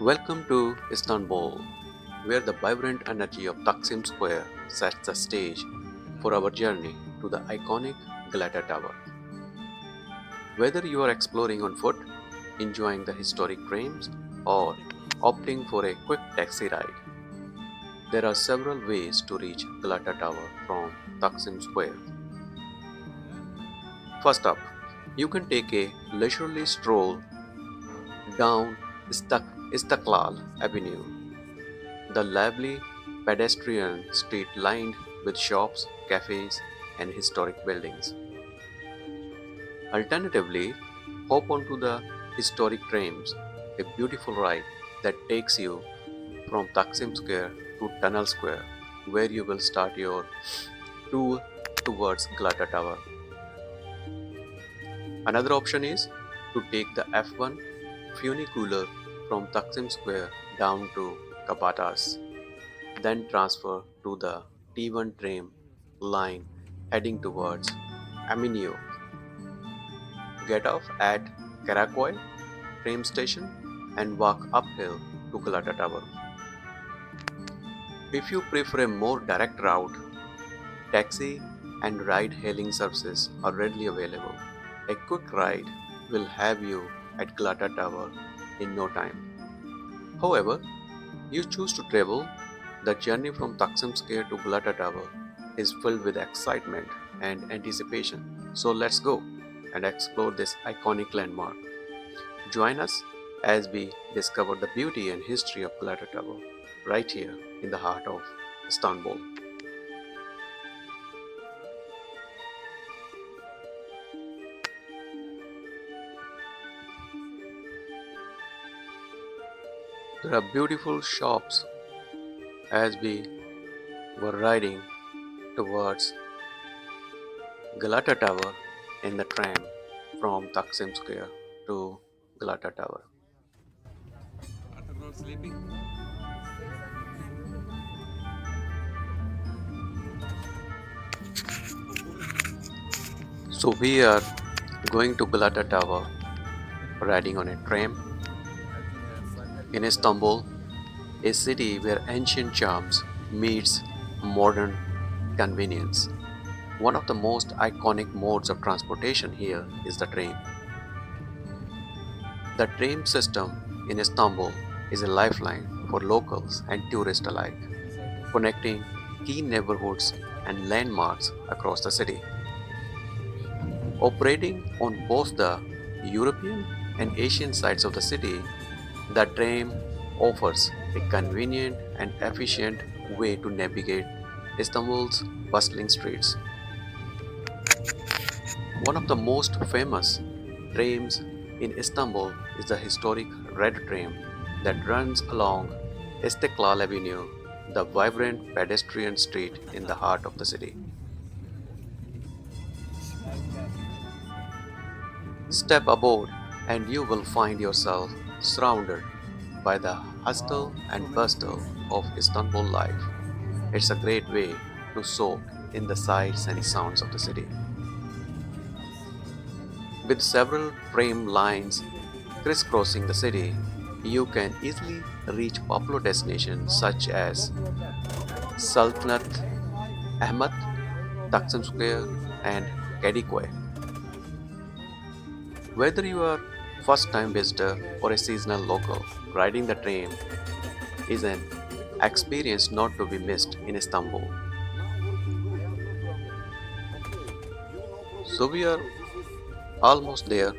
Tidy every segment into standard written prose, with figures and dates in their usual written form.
Welcome to Istanbul, where the vibrant energy of Taksim Square sets the stage for our journey to the iconic Galata Tower. Whether you are exploring on foot, enjoying the historic trains, or opting for a quick taxi ride, there are several ways to reach Galata Tower from Taksim Square. First up, you can take a leisurely stroll down Istiklal Avenue, the lively pedestrian street lined with shops, cafes, and historic buildings. Alternatively, hop onto the historic trams, a beautiful ride that takes you from Taksim Square to Tunnel Square, where you will start your tour towards Galata Tower. Another option is to take the F1 funicular from Taksim Square down to Kapatas, then transfer to the T1 tram line heading towards Aminio. Get off at Karakoy tram station and walk uphill to Galata Tower. If you prefer a more direct route, taxi and ride hailing services are readily available. A quick ride will have you at Galata Tower in no time. However, you choose to travel, the journey from Taksim Square to Galata Tower is filled with excitement and anticipation. So let's go and explore this iconic landmark. Join us as we discover the beauty and history of Galata Tower right here in the heart of Istanbul. There are beautiful shops as we were riding towards Galata Tower in the tram from Taksim Square to Galata Tower. Arthur not sleeping. So we are going to Galata Tower riding on a tram in Istanbul, a city where ancient charms meets modern convenience. One of the most iconic modes of transportation here is the train. The tram system in Istanbul is a lifeline for locals and tourists alike, connecting key neighborhoods and landmarks across the city. Operating on both the European and Asian sides of the city, the tram offers a convenient and efficient way to navigate Istanbul's bustling streets. One of the most famous trams in Istanbul is the historic Red Tram that runs along Istiklal Avenue, the vibrant pedestrian street in the heart of the city. Step aboard and you will find yourself surrounded by the hustle and bustle of Istanbul life. It's a great way to soak in the sights and sounds of the city. With several tram lines crisscrossing the city, you can easily reach popular destinations such as Sultanate Ahmed, Taksim Square, and Kadikwe. Whether you are first-time visitor or a seasonal local, riding the train is an experience not to be missed in Istanbul. So we are almost there,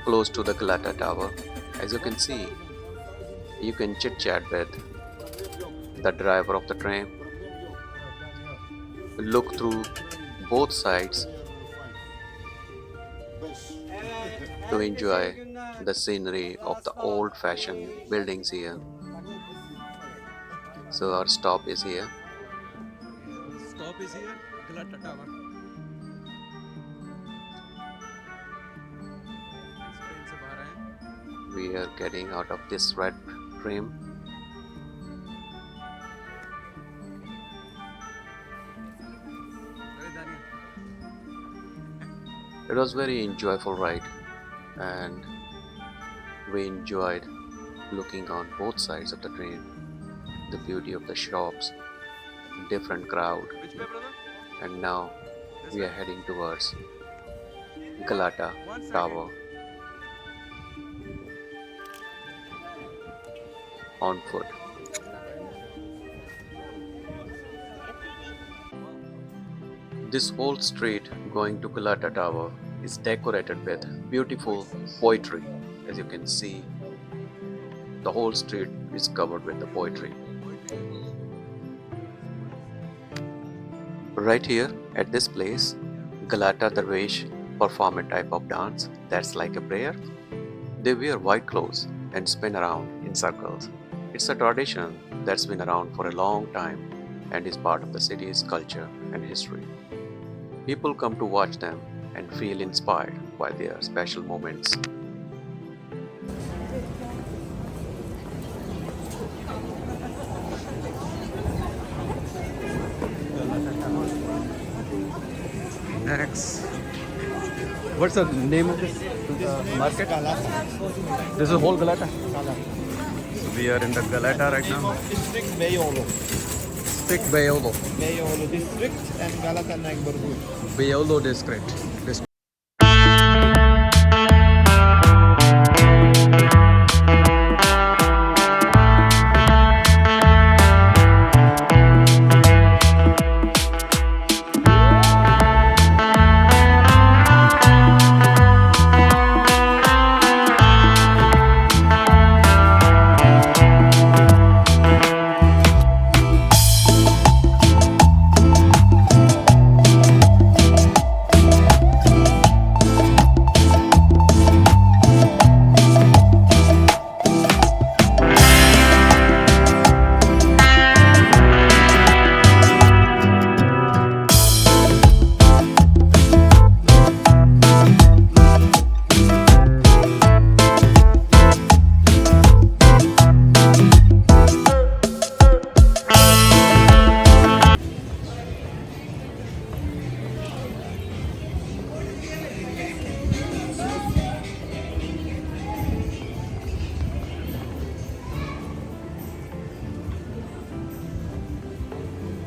close to the Galata Tower. As you can see, you can chit-chat with the driver of the tram, look through both sides to enjoy the scenery of the old-fashioned buildings here. So our stop is here. Stop is here, Galata Tower. Train से बाहर आए We are getting out of this red tram. अरे दानिया It was very enjoyable ride and we enjoyed looking on both sides of the train, the beauty of the shops, different crowd, Which way, brother? and now This we way? are heading towards Galata One second. Tower on foot. This whole street going to Galata Tower is decorated with beautiful poetry. As you can see, the whole street is covered with the poetry. Right here at this place, Galata Dervish perform a type of dance that's like a prayer. They wear white clothes and spin around in circles. It's a tradition that's been around for a long time and is part of the city's culture and history. People come to watch them and feel inspired by their special moments. Next. What's the name of this market? Galata. This is whole Galata. Galata. So we are in the Galata right now. District Beyoğlu. Stick Beyoğlu. Beyoğlu district and Galata neighborhood. Beyoğlu district.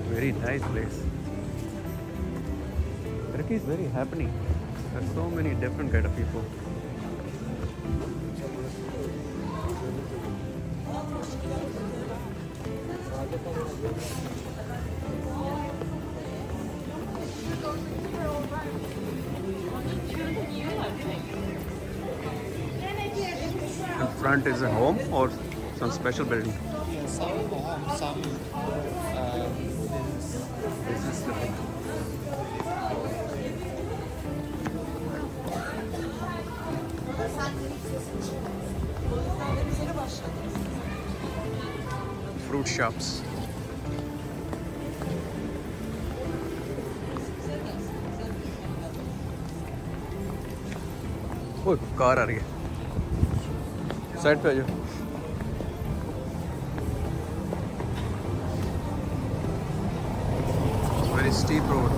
Very nice place. Turkey is very happening. There are so many different kind of people. In front is a home or some special building. Yeah, some This is the thing. Fruit shops. ओ car आ रही है side पे आ जाओ very steep road.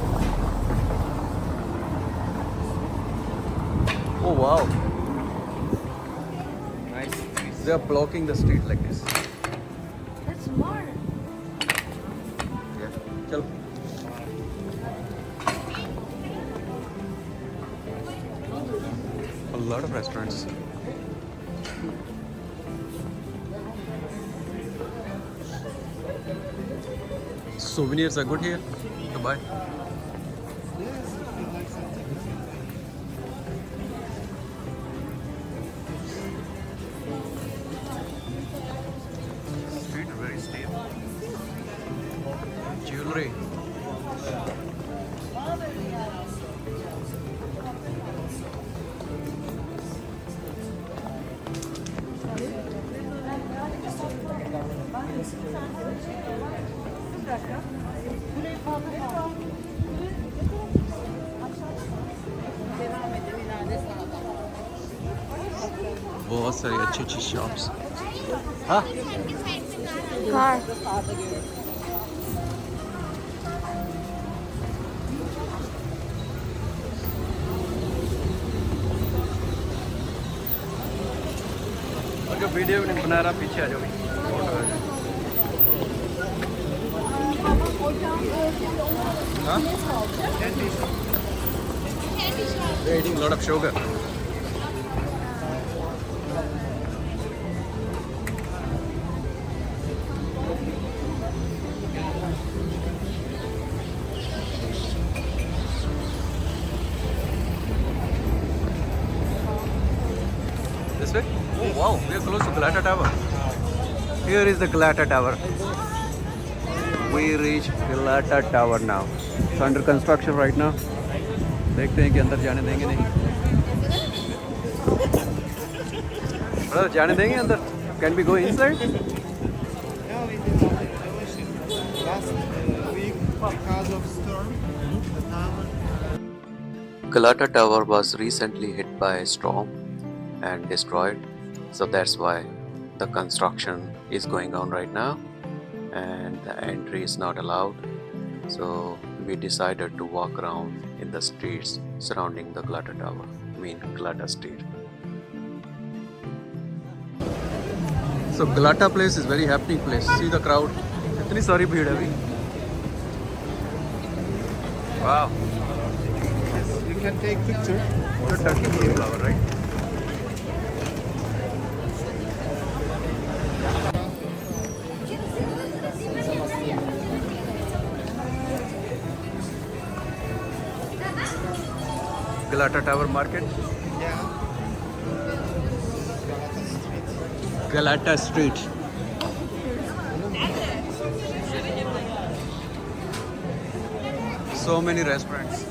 Oh wow, nice. they are blocking the street like this. That's smart. Yeah, chalo. A lot of restaurants. Souvenirs are good here to buy. Street is very steep. Jewelry. बहुत सारी अच्छी अच्छी shops. हाँ Car. और जो video नहीं बना रहा, पीछे आ जाओ भाई, फोटो आ जाए। हाँ? They're eating a lot of sugar. This way? Oh wow, we are close to Galata Tower. Here is the Galata Tower. We reach Galata Tower now. It's under construction right now. देखते हैं कि अंदर जाने देंगे नहीं। Brother जाने देंगे अंदर? Can we go inside? No, it is not evolution. Last week, because of storm, the tower. Galata Tower was recently hit by a storm and destroyed, so that's why the construction is going on right now and the entry is not allowed. So we decided to walk around in the streets surrounding the Galata Tower, Galata Street. So Galata place is very happening place. See the crowd. इतनी सारी भीड़ है अभी. Wow. Yes, you can take picture. The Turkey flower, right? Galata Tower Market. Yeah. Galata Street. So many restaurants.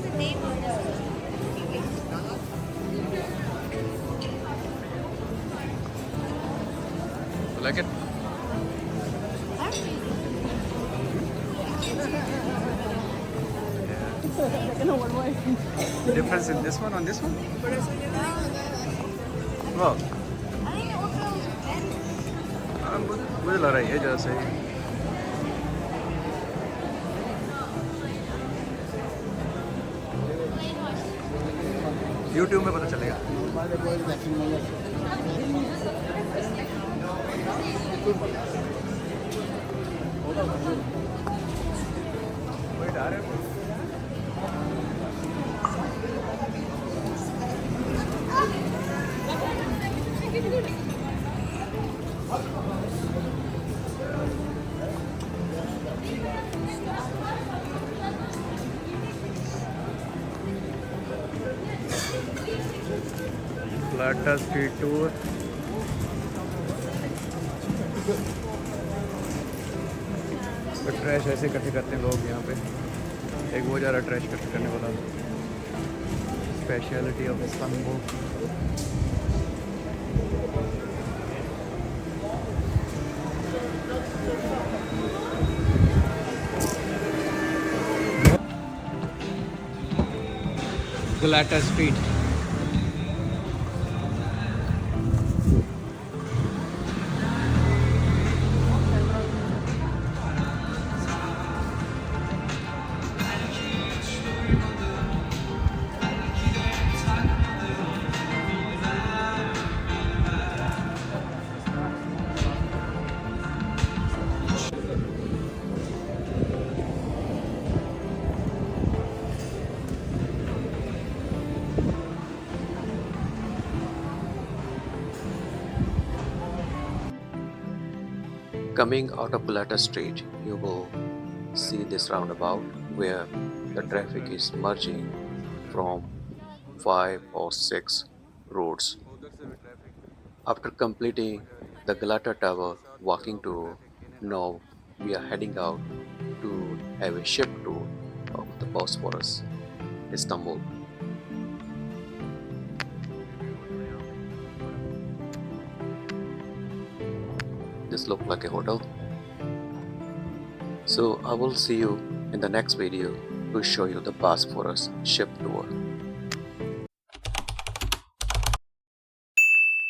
You like it? Difference in this one on this one? Wow. मुझे लग रहा है ये जैसे YouTube में पता चलेगा. Wait, आ रहे हैं? Galata Street Tour. तो ट्रैश ऐसे इकट्ठे करते हैं लोग यहाँ पे. एक वो जा रहा ट्रैश इकट्ठे करने वाला. Speciality of Istanbul. Galata Street. Coming out of Galata Street, you will see this roundabout where the traffic is merging from 5 or 6 roads. After completing the Galata Tower walking tour, now we are heading out to have a ship tour of the Bosphorus, Istanbul. This looks like a hotel. So I will see you in the next video to show you the Bosphorus ship tour.